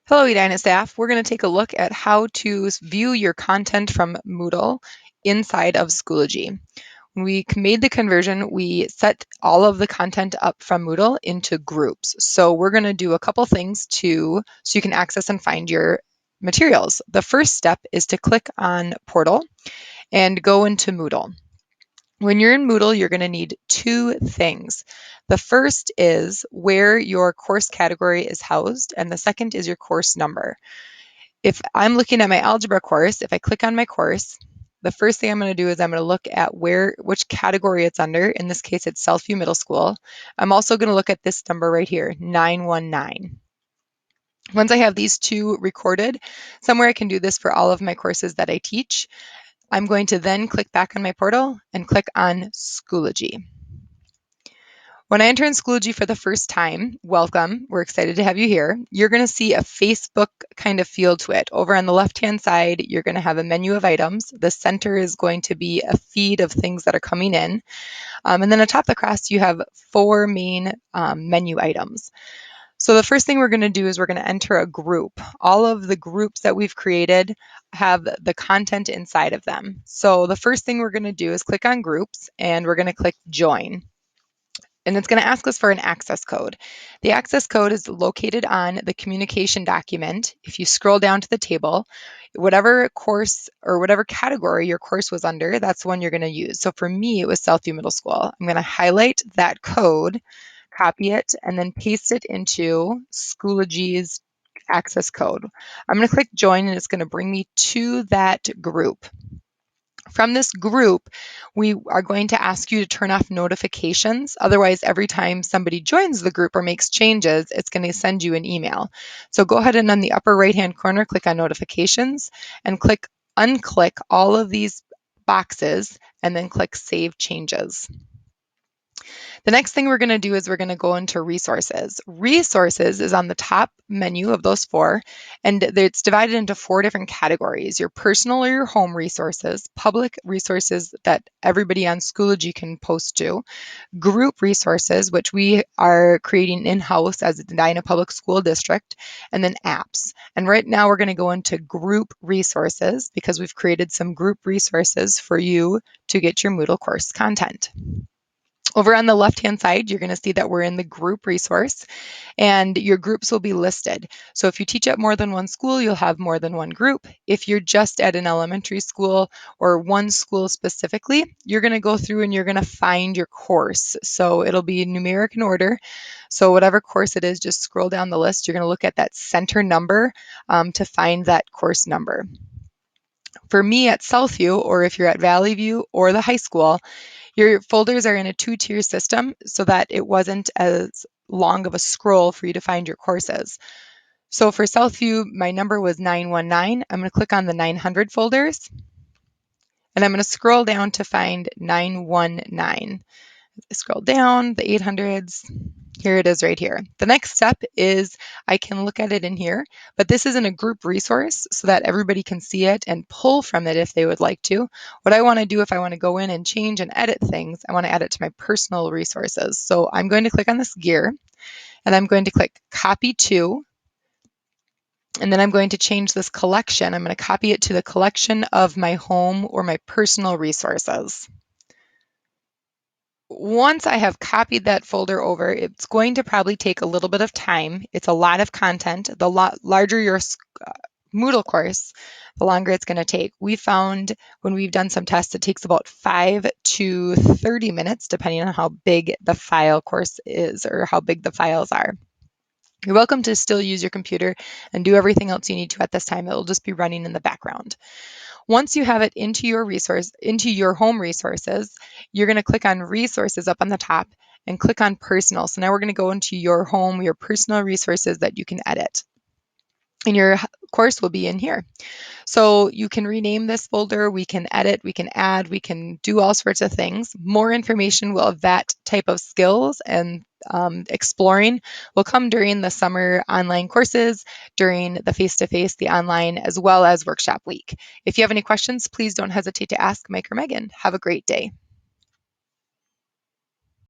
Hello, Edina staff. We're going to take a look at how to view your content from Moodle inside of Schoology. When we made the conversion, we set all of the content up from Moodle into groups. So we're going to do a couple things so you can access and find your materials. The first step is to click on Portal and go into Moodle. When you're in Moodle, you're going to need two things. The first is where your course category is housed, and the second is your course number. If I'm looking at my algebra course, if I click on my course, the first thing I'm going to do is I'm going to look at which category it's under. In this case, it's Southview Middle School. I'm also going to look at this number right here, 919. Once I have these two recorded, somewhere I can do this for all of my courses that I teach, I'm going to then click back on my portal and click on Schoology. When I enter in Schoology for the first time, welcome, we're excited to have you here. You're going to see a Facebook kind of feel to it. Over on the left-hand side, you're going to have a menu of items. The center is going to be a feed of things that are coming in. And then atop the cross, you have four main menu items. So the first thing we're going to do is we're going to enter a group. All of the groups that we've created have the content inside of them. So the first thing we're going to do is click on groups and we're going to click join. And it's going to ask us for an access code. The access code is located on the communication document. If you scroll down to the table, whatever course or whatever category your course was under, that's the one you're going to use. So for me, it was Southview Middle School. I'm going to highlight that code, copy it, and then paste it into Schoology's access code. I'm going to click join and it's going to bring me to that group. From this group, we are going to ask you to turn off notifications. Otherwise, every time somebody joins the group or makes changes, it's going to send you an email. So go ahead and on the upper right-hand corner, click on notifications and unclick all of these boxes and then click Save Changes. The next thing we're going to do is we're going to go into resources. Resources is on the top menu of those four, and it's divided into four different categories: your personal or your home resources, public resources that everybody on Schoology can post to, group resources, which we are creating in-house as a Edina Public School District, and then apps. And right now we're going to go into group resources because we've created some group resources for you to get your Moodle course content. Over on the left-hand side, you're going to see that we're in the group resource and your groups will be listed. So if you teach at more than one school, you'll have more than one group. If you're just at an elementary school or one school specifically, you're going to go through and you're going to find your course. So it'll be numeric in order. So whatever course it is, just scroll down the list. You're going to look at that center number to find that course number. For me at Southview, or if you're at Valley View or the high school, your folders are in a two-tier system so that it wasn't as long of a scroll for you to find your courses. So for Southview, my number was 919. I'm going to click on the 900 folders, and I'm going to scroll down to find 919. Scroll down, the 800s. Here it is right here. The next step is I can look at it in here, but this isn't a group resource so that everybody can see it and pull from it if they would like to. What I want to do if I want to go in and change and edit things, I want to add it to my personal resources. So I'm going to click on this gear and I'm going to click copy to, and then I'm going to change this collection. I'm going to copy it to the collection of my home or my personal resources. Once I have copied that folder over, it's going to probably take a little bit of time. It's a lot of content. The larger your Moodle course, the longer it's going to take. We found when we've done some tests, it takes about 5 to 30 minutes, depending on how big the file course is or how big the files are. You're welcome to still use your computer and do everything else you need to at this time. It'll just be running in the background. Once you have it into your home resources, you're going to click on resources up on the top and click on personal. So now we're going to go into your home, your personal resources that you can edit. And your course will be in here. So you can rename this folder, we can edit, we can add, we can do all sorts of things. More information of that type of skills and exploring will come during the summer online courses, during the face-to-face, the online, as well as workshop week. If you have any questions, please don't hesitate to ask Mike or Megan. Have a great day.